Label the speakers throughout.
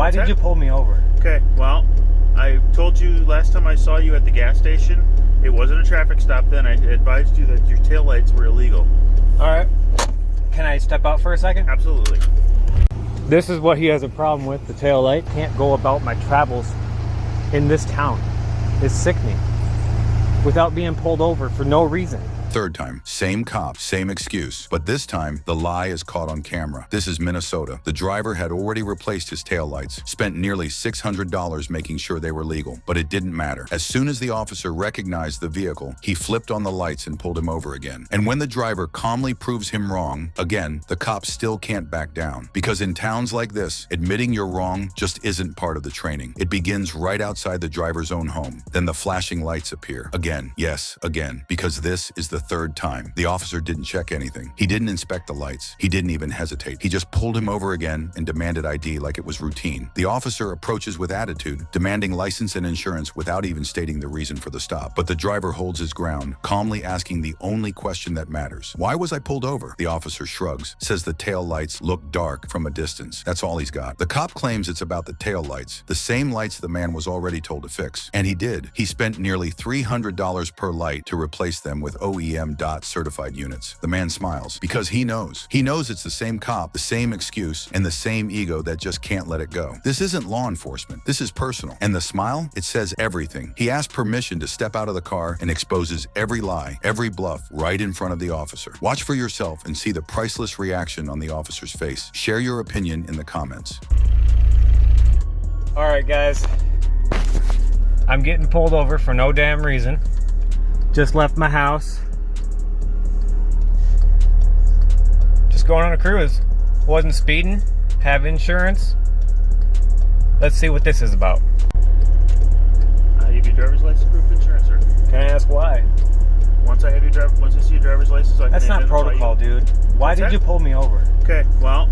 Speaker 1: Why did you pull me over?
Speaker 2: Okay, well, I told you last time I saw you at the gas station, it wasn't a traffic stop then. I advised you that your taillights were illegal.
Speaker 1: All right. Can I step out for a second?
Speaker 2: Absolutely.
Speaker 1: This is what he has a problem with, the tail light. Can't go about my travels in this town. It's sickening. Without being pulled over for no reason.
Speaker 3: Third time, same cop, same excuse. But this time, the lie is caught on camera. This is Minnesota. The driver had already replaced his taillights, spent nearly $600 making sure they were legal. But it didn't matter. As soon as the officer recognized the vehicle, he flipped on the lights and pulled him over again. And when the driver calmly proves him wrong, again, the cops still can't back down. Because in towns like this, admitting you're wrong just isn't part of the training. It begins right outside the driver's own home. Then the flashing lights appear. Again, yes, again, because this is the third time. The officer didn't check anything. He didn't inspect the lights. He didn't even hesitate. He just pulled him over again and demanded ID like it was routine. The officer approaches with attitude, demanding license and insurance without even stating the reason for the stop. But the driver holds his ground, calmly asking the only question that matters. Why was I pulled over? The officer shrugs, says the tail lights look dark from a distance. That's all he's got. The cop claims it's about the tail lights, the same lights the man was already told to fix. And he did. He spent nearly $300 per light to replace them with OEM DOT certified units. The man smiles because he knows. He knows it's the same cop, the same excuse, and the same ego that just can't let it go. This isn't law enforcement. This is personal. And the smile, it says everything. He asks permission to step out of the car and exposes every lie, every bluff right in front of the officer. Watch for yourself and see the priceless reaction on the officer's face. Share your opinion in the comments.
Speaker 1: All right, guys. I'm getting pulled over for no damn reason. Just left my house. Just going on a cruise. Wasn't speeding. Have insurance. Let's see what this is about.
Speaker 2: I have your driver's license proof of insurance, sir.
Speaker 1: Can I ask why?
Speaker 2: Once I see your driver's license, I can
Speaker 1: That's not protocol, dude. Why did you pull me over?
Speaker 2: Okay, well,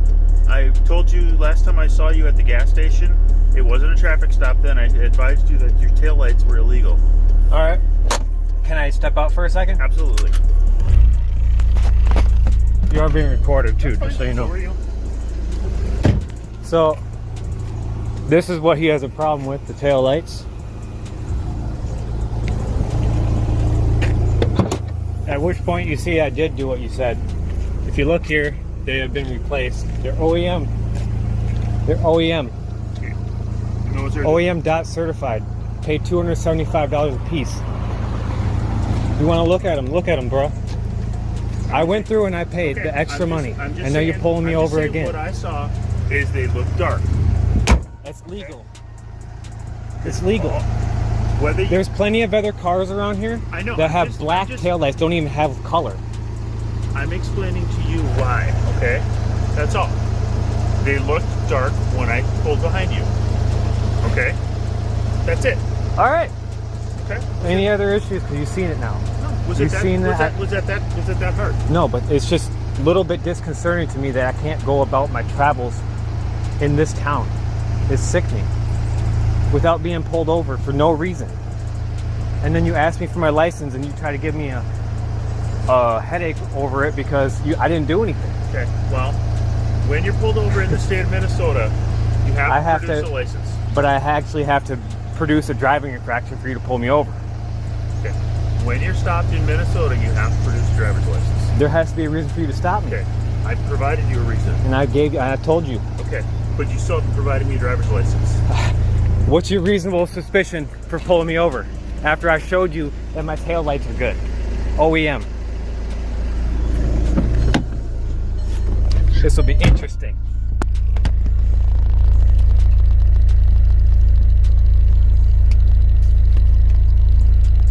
Speaker 2: I told you last time I saw you at the gas station, it wasn't a traffic stop then. I advised you that your taillights were illegal.
Speaker 1: All right. Can I step out for a second?
Speaker 2: Absolutely.
Speaker 1: You are being recorded too, just so you know.
Speaker 2: So are you?
Speaker 1: So, this is what he has a problem with, the tail lights. At which point you see I did do what you said. If you look here, they have been replaced. They're OEM. They're OEM. OEM DOT certified. Pay $275 a piece. You want to look at them? Look at them, bro. I went through and I paid the extra money. And now you're pulling me over again.
Speaker 2: What I saw is they look dark.
Speaker 1: That's legal. It's legal.
Speaker 2: Whether
Speaker 1: There's plenty of other cars around here that have black taillights, don't even have color.
Speaker 2: I'm explaining to you why, okay? That's all. They looked dark when I pulled behind you. Okay? That's it.
Speaker 1: All right.
Speaker 2: Okay?
Speaker 1: Any other issues? Because you've seen it now.
Speaker 2: No. Was it that hard?
Speaker 1: No, but it's just a little bit disconcerting to me that I can't go about my travels in this town. It's sickening. Without being pulled over for no reason. And then you ask me for my license and you try to give me a headache over it because I didn't do anything.
Speaker 2: Okay, well, when you're pulled over in the state of Minnesota, you have to produce a license.
Speaker 1: But I actually have to produce a driving infraction for you to pull me over.
Speaker 2: Okay. When you're stopped in Minnesota, you have to produce a driver's license.
Speaker 1: There has to be a reason for you to stop me.
Speaker 2: Okay. I provided you a reason.
Speaker 1: And I told you.
Speaker 2: Okay. But you still haven't provided me a driver's license.
Speaker 1: What's your reasonable suspicion for pulling me over after I showed you that my taillights are good? OEM. This will be interesting.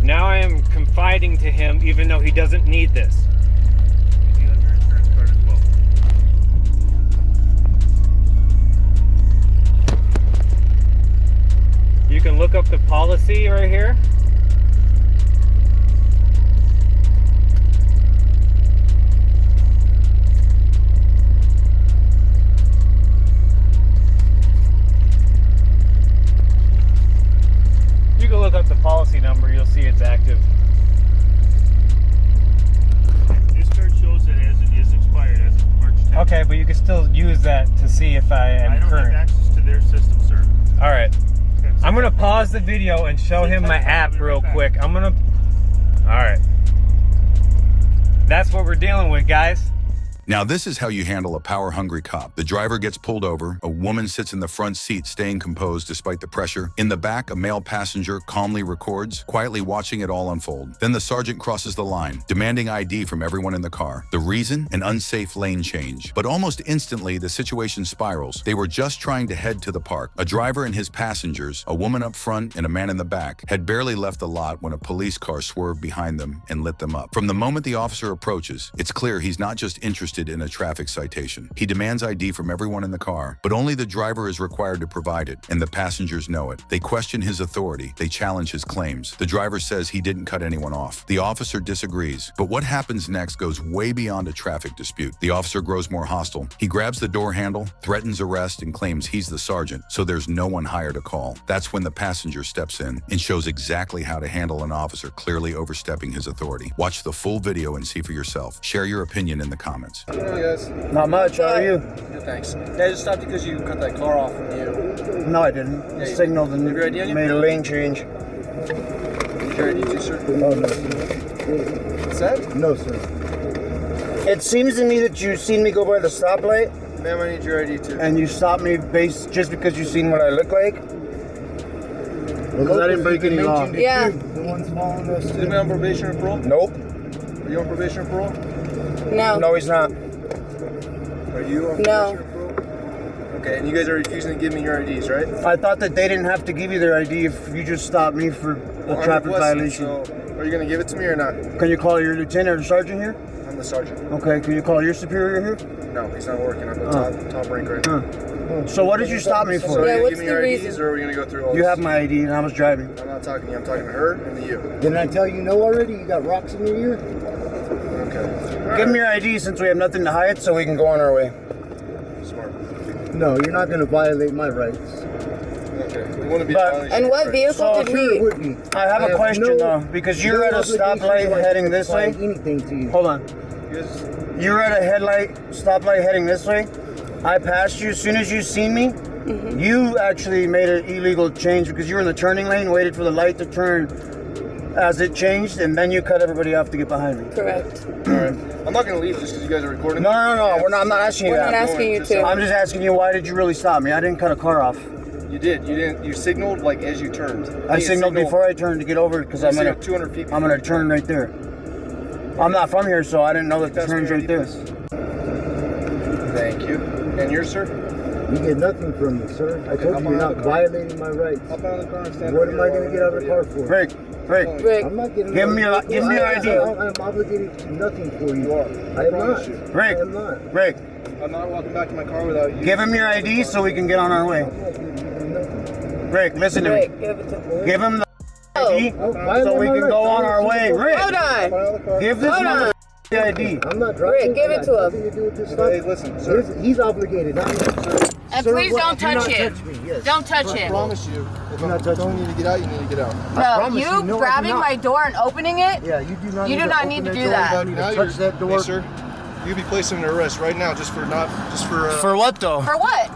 Speaker 1: Now I am confiding to him even though he doesn't need this.
Speaker 2: You have your insurance card as well.
Speaker 1: You can look up the policy right here. You can look up the policy number, you'll see it's active.
Speaker 2: This card shows that it is expired as of March 10th.
Speaker 1: Okay, but you can still use that to see if I am
Speaker 2: I don't
Speaker 1: current.
Speaker 2: have access to their system, sir.
Speaker 1: All right. I'm gonna pause the video and show him my app real quick. All right. That's what we're dealing with, guys.
Speaker 3: Now, this is how you handle a power-hungry cop. The driver gets pulled over. A woman sits in the front seat, staying composed despite the pressure. In the back, a male passenger calmly records, quietly watching it all unfold. Then the sergeant crosses the line, demanding ID from everyone in the car. The reason? An unsafe lane change. But almost instantly, the situation spirals. They were just trying to head to the park. A driver and his passengers, a woman up front and a man in the back, had barely left the lot when a police car swerved behind them and lit them up. From the moment the officer approaches, it's clear he's not just interested in a traffic citation. He demands ID from everyone in the car, but only the driver is required to provide it, and the passengers know it. They question his authority. They challenge his claims. The driver says he didn't cut anyone off. The officer disagrees, but what happens next goes way beyond a traffic dispute. The officer grows more hostile. He grabs the door handle, threatens arrest, and claims he's the sergeant, so there's no one higher to call. That's when the passenger steps in and shows exactly how to handle an officer clearly overstepping his authority. Watch the full video and see for yourself. Share your opinion in the comments.
Speaker 4: Guys.
Speaker 5: Not much. How are you?
Speaker 4: Good, thanks. Yeah, I just stopped because you cut that car off from you.
Speaker 5: No, I didn't.
Speaker 4: Yeah, you
Speaker 5: Signaled and
Speaker 4: Have your ID on you?
Speaker 5: made a lane change.
Speaker 4: Need your ID too, sir?
Speaker 5: Oh, no.
Speaker 4: What's that?
Speaker 5: No, sir. It seems to me that you've seen me go by the stoplight
Speaker 4: Ma'am, I need your ID too.
Speaker 5: and you stopped me just because you've seen what I look like. Because I didn't break any law.
Speaker 6: Yeah.
Speaker 5: The one's following us.
Speaker 4: Is anybody on probation or parole?
Speaker 5: Nope.
Speaker 4: Are you on probation or parole?
Speaker 6: No.
Speaker 5: No, he's not.
Speaker 4: Are you on
Speaker 6: No.
Speaker 4: probation or parole? Okay, and you guys are refusing to give me your IDs, right?
Speaker 5: I thought that they didn't have to give you their ID if you just stopped me for a
Speaker 4: I'm
Speaker 5: traffic
Speaker 4: requesting,
Speaker 5: violation.
Speaker 4: So, are you going to give it to me or not?
Speaker 5: Can you call your lieutenant or sergeant here?
Speaker 4: I'm the sergeant.
Speaker 5: Okay, can you call your superior here?
Speaker 4: No, he's not working. I'm the top rank right now.
Speaker 5: So what did you stop me
Speaker 4: So
Speaker 5: for?
Speaker 4: are
Speaker 6: Yeah,
Speaker 4: you
Speaker 6: what's
Speaker 4: going to give me
Speaker 6: the
Speaker 4: your IDs
Speaker 6: reason?
Speaker 4: or are we going to go through all
Speaker 5: You
Speaker 4: this?
Speaker 5: have my ID and I was driving.
Speaker 4: I'm not talking to you. I'm talking to her and to you.
Speaker 7: Didn't I tell you no already? You got rocks in your ear?
Speaker 4: Okay.
Speaker 5: Give me your ID since we have nothing to hide so we can go on our way.
Speaker 4: Smart.
Speaker 7: No, you're not going to violate my rights.
Speaker 4: Okay. We want to be
Speaker 5: But-
Speaker 4: violation
Speaker 6: And what
Speaker 4: of
Speaker 6: vehicle
Speaker 5: So,
Speaker 6: did
Speaker 7: Sure, it
Speaker 6: we?
Speaker 7: would be.
Speaker 5: I have a question
Speaker 7: no-
Speaker 5: though, because you're at a
Speaker 7: obligation
Speaker 5: stoplight
Speaker 7: to
Speaker 5: heading this way.
Speaker 7: provide anything to you.
Speaker 5: Hold on.
Speaker 4: You guys,
Speaker 5: You're at a stoplight heading this way. I passed you. As soon as you seen me, you actually made an illegal change because you were in the turning lane, waited for the light to turn as it changed, and then you cut everybody off to get behind me.
Speaker 6: Correct.
Speaker 4: all right. I'm not going to leave just because you guys are recording.
Speaker 5: No, we're not. I'm not asking you
Speaker 6: We're not
Speaker 5: that.
Speaker 6: asking you to.
Speaker 5: I'm just asking you, why did you really stop me? I didn't cut a car off.
Speaker 4: You did. You didn't. You signaled like as you turned.
Speaker 5: I signaled before I turned to get over because I'm gonna
Speaker 4: 200 feet.
Speaker 5: I'm gonna turn right there. I'm not from here, so I didn't know that the
Speaker 4: Pass me
Speaker 5: turn's
Speaker 4: your
Speaker 5: right
Speaker 4: ID,
Speaker 5: there.
Speaker 4: please. Thank you. And yours, sir?
Speaker 7: You get nothing from me, sir. I
Speaker 4: Okay,
Speaker 7: told
Speaker 4: I'm
Speaker 7: you you're
Speaker 4: out
Speaker 7: not
Speaker 4: of the car.
Speaker 7: violating my rights.
Speaker 4: Hop out of the car and stand.
Speaker 7: What
Speaker 4: right
Speaker 7: am I
Speaker 4: here
Speaker 7: going to get out of the car for?
Speaker 5: Rick,
Speaker 6: Rick.
Speaker 7: I'm not getting
Speaker 5: Give me your ID.
Speaker 7: I am obligated to nothing for you.
Speaker 4: You are.
Speaker 7: I am
Speaker 4: promise
Speaker 7: not.
Speaker 4: you.
Speaker 5: Rick.
Speaker 7: I am not.
Speaker 5: Rick,
Speaker 4: I'm not walking back to my car without you.
Speaker 5: give him your ID so we can get on our way.
Speaker 7: I'm not giving you nothing.
Speaker 5: Rick, listen to me.
Speaker 6: Rick, give it to
Speaker 5: Give him the ID
Speaker 7: Oh,
Speaker 5: so we can go on our way. Rick,
Speaker 6: Hold
Speaker 4: Hop
Speaker 6: on.
Speaker 4: out of the car.
Speaker 5: give this
Speaker 6: Hold on.
Speaker 5: motherfucker the ID.
Speaker 7: I'm not driving.
Speaker 6: Rick, give
Speaker 7: I
Speaker 6: it
Speaker 7: got
Speaker 6: to him.
Speaker 7: nothing to do with this
Speaker 4: Hey,
Speaker 7: stuff.
Speaker 4: listen, sir.
Speaker 7: He's obligated, not me, sir.
Speaker 6: And
Speaker 7: Sir,
Speaker 6: please
Speaker 7: what?
Speaker 6: don't
Speaker 7: Do not
Speaker 6: touch him.
Speaker 7: me, yes.
Speaker 6: Don't touch
Speaker 4: I
Speaker 6: him.
Speaker 4: promise you. If
Speaker 7: not
Speaker 4: I'm
Speaker 7: touching
Speaker 4: telling you to get out, you need to get out.
Speaker 6: No,
Speaker 7: promise
Speaker 6: you
Speaker 7: you, no, I do
Speaker 6: grabbing
Speaker 7: not.
Speaker 6: my door and opening it.
Speaker 7: Yeah, you do not
Speaker 6: You
Speaker 7: need
Speaker 6: do
Speaker 7: to
Speaker 6: not
Speaker 7: open
Speaker 6: need to
Speaker 7: that
Speaker 6: do
Speaker 7: door.
Speaker 6: that.
Speaker 7: You don't need
Speaker 4: Now
Speaker 7: to
Speaker 4: you're,
Speaker 7: touch that door.
Speaker 4: hey, sir, you'll be placed under arrest right now just for
Speaker 5: For what though?
Speaker 6: For what?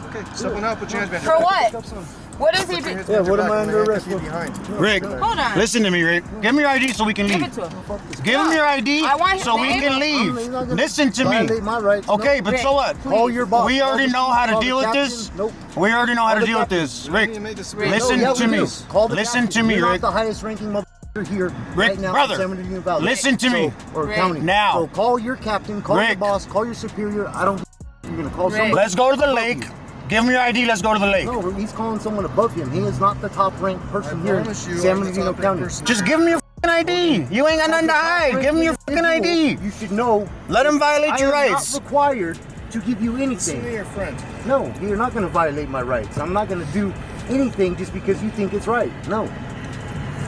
Speaker 4: Okay, stepping up, put your hands behind your
Speaker 6: For
Speaker 4: back.
Speaker 6: what? What is he?
Speaker 4: Put your hands
Speaker 7: Yeah,
Speaker 4: behind your
Speaker 7: what am
Speaker 4: back
Speaker 7: I
Speaker 4: and
Speaker 7: under
Speaker 4: then
Speaker 7: arrest
Speaker 4: you
Speaker 7: for?
Speaker 4: behind.
Speaker 5: Rick,
Speaker 6: Hold on.
Speaker 5: listen to me, Rick. Give me your ID so we can
Speaker 6: Give
Speaker 5: leave.
Speaker 6: it to him.
Speaker 5: Give him your ID
Speaker 6: I want his
Speaker 5: so we
Speaker 6: name.
Speaker 5: can
Speaker 7: He's
Speaker 5: leave.
Speaker 7: not gonna
Speaker 5: Listen to me.
Speaker 7: violate my rights.
Speaker 5: Okay,
Speaker 7: Nope.
Speaker 5: but so what?
Speaker 7: Call your boss.
Speaker 5: We already know how to
Speaker 7: Call the
Speaker 5: deal with
Speaker 7: captain.
Speaker 5: this.
Speaker 7: Nope.
Speaker 5: We already know how to
Speaker 7: the
Speaker 5: deal with
Speaker 7: captain.
Speaker 5: this.
Speaker 4: You
Speaker 5: Rick,
Speaker 4: need to make this
Speaker 5: listen
Speaker 7: No, yeah,
Speaker 5: to
Speaker 7: we
Speaker 5: me.
Speaker 7: do. Call the
Speaker 5: Listen
Speaker 7: captain.
Speaker 5: to me,
Speaker 7: You're
Speaker 5: Rick.
Speaker 7: not the highest ranking motherfucker here
Speaker 5: Rick,
Speaker 7: right now.
Speaker 5: brother,
Speaker 7: in San Bernardino Valley.
Speaker 5: listen to me.
Speaker 7: Or
Speaker 6: Rick.
Speaker 7: county.
Speaker 5: Now.
Speaker 7: So call your captain, call your
Speaker 5: Rick.
Speaker 7: boss, call your superior. I don't. You're gonna call
Speaker 6: Rick.
Speaker 7: someone.
Speaker 5: Let's go to the
Speaker 7: above
Speaker 5: lake.
Speaker 7: you.
Speaker 5: Give him your ID. Let's go to the lake.
Speaker 7: No, he's calling someone above him. He is not the top ranked person
Speaker 4: I
Speaker 7: here in
Speaker 4: promise you,
Speaker 7: San
Speaker 4: I'm the
Speaker 7: Bernardino
Speaker 4: top-ranked
Speaker 7: County.
Speaker 4: person.
Speaker 5: Just give him your f***ing ID. You ain't got nothing to hide. Give him your f***ing ID.
Speaker 7: You should know.
Speaker 5: Let him violate your
Speaker 7: I am
Speaker 5: rights.
Speaker 7: not required to give you
Speaker 4: Listen to
Speaker 7: anything.
Speaker 4: your friend.
Speaker 7: No, you're not going to violate my rights. I'm not going to do anything just because you think it's right. No.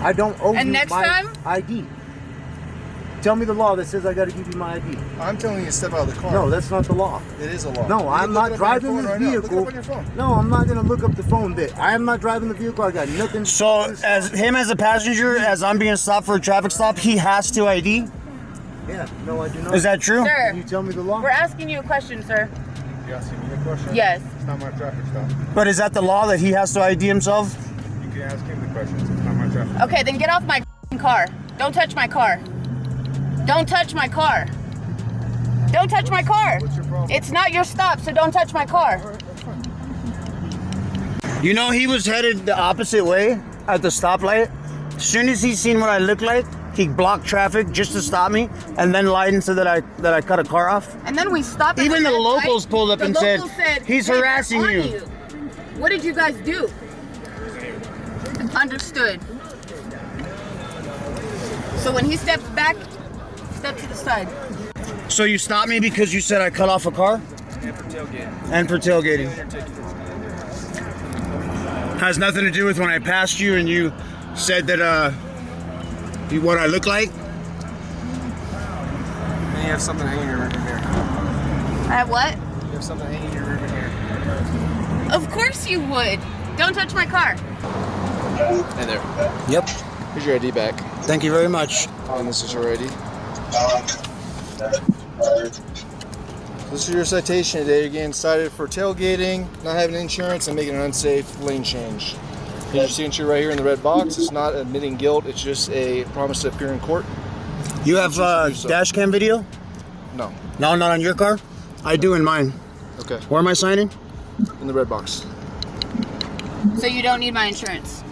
Speaker 7: I don't owe
Speaker 6: And
Speaker 7: you
Speaker 6: next
Speaker 7: my
Speaker 6: time?
Speaker 7: ID. Tell me the law that says I got to give you my ID.
Speaker 4: I'm telling you to step out of the car.
Speaker 7: No, that's not the law.
Speaker 4: It is a law.
Speaker 7: No,
Speaker 4: You
Speaker 7: I'm
Speaker 4: can
Speaker 7: not
Speaker 4: look it up on your
Speaker 7: driving
Speaker 4: phone
Speaker 7: this
Speaker 4: right now. Look it
Speaker 7: vehicle.
Speaker 4: up on your phone.
Speaker 7: No, I'm not going to look up the phone bit. I am not driving the vehicle. I got nothing.
Speaker 5: So, as him as a passenger, as I'm being stopped for a traffic stop, he has to ID.
Speaker 7: Yeah, no, I do not.
Speaker 5: Is that true?
Speaker 6: Sir,
Speaker 7: Can you tell me the law?
Speaker 6: we're asking you a question, sir.
Speaker 4: You asking me a question?
Speaker 6: Yes.
Speaker 8: It's not my traffic stop.
Speaker 5: But is that the law that he has to ID himself?
Speaker 8: You can ask him the questions. It's not my traffic.
Speaker 6: Okay, then get off my car. Don't touch my car. Don't touch my car. Don't touch my car.
Speaker 8: What's your problem?
Speaker 6: It's not your stop, so don't touch my car.
Speaker 8: All right, that's fine.
Speaker 5: You know, he was headed the opposite way at the stoplight. As soon as he seen what I look like, he blocked traffic just to stop me, and then lied and said that I cut a car off.
Speaker 6: And then we stopped. at
Speaker 5: Even the
Speaker 6: red light.
Speaker 5: locals pulled up
Speaker 6: The
Speaker 5: and said,
Speaker 6: locals
Speaker 5: "He's
Speaker 6: "Hey,
Speaker 5: harassing
Speaker 6: on
Speaker 5: you."
Speaker 6: What did you guys do? Understood. So when he steps back, step to the side.
Speaker 5: So you stopped me because you said I cut off a car?
Speaker 8: And for tailgating.
Speaker 5: And for tailgating. Has nothing to do with when I passed you and you said that what I look like?
Speaker 4: And you have something hanging in your rearview mirror.
Speaker 6: I have what?
Speaker 4: You have something hanging in your rearview mirror.
Speaker 6: Of course you would. Don't touch my car.
Speaker 9: Hey there.
Speaker 5: Yep.
Speaker 9: Here's your ID back.
Speaker 5: Thank you very much.
Speaker 9: And this is your ID. This is your citation today. You're getting cited for tailgating, not having insurance, and making an unsafe lane change. Here's your signature right here in the red box. It's not admitting guilt. It's just a promise to appear in court.
Speaker 5: You have dash cam video?
Speaker 9: No.
Speaker 5: No, not on your car? I do in mine.
Speaker 9: Okay.
Speaker 5: Where am I signing?
Speaker 9: In the red box.
Speaker 6: So you don't need my insurance.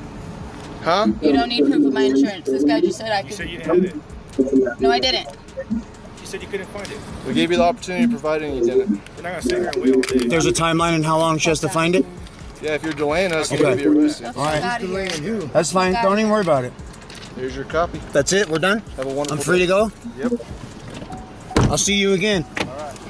Speaker 9: Huh?
Speaker 6: You don't need proof of my insurance. This guy just said I
Speaker 2: You said
Speaker 6: could.
Speaker 2: you didn't have it.
Speaker 6: No, I didn't.
Speaker 2: You said you couldn't find it.
Speaker 9: We gave you the opportunity to provide it and you didn't.
Speaker 2: You're not gonna sit here and wait all day.
Speaker 5: There's a timeline and how long she has to find it?
Speaker 9: Yeah, if you're delaying us,
Speaker 5: Okay.
Speaker 9: you'll be arrested.
Speaker 5: All right.
Speaker 6: Out of here.
Speaker 5: That's fine. Don't even worry about it.
Speaker 9: Here's your copy.
Speaker 5: That's it. We're done.
Speaker 9: Have a wonderful
Speaker 5: I'm free to
Speaker 9: day.
Speaker 5: go.
Speaker 9: Yep.
Speaker 5: I'll see you again.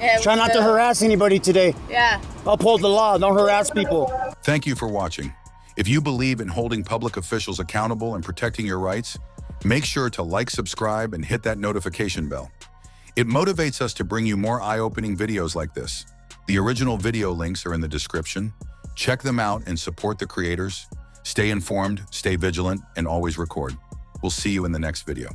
Speaker 6: Yeah,
Speaker 5: Try not to
Speaker 6: so-
Speaker 5: harass anybody today.
Speaker 6: Yeah.
Speaker 5: Uphold the law. Don't harass people.
Speaker 3: Thank you for watching. If you believe in holding public officials accountable and protecting your rights, make sure to like, subscribe, and hit that notification bell. It motivates us to bring you more eye-opening videos like this. The original video links are in the description. Check them out and support the creators. Stay informed, stay vigilant, and always record. We'll see you in the next video.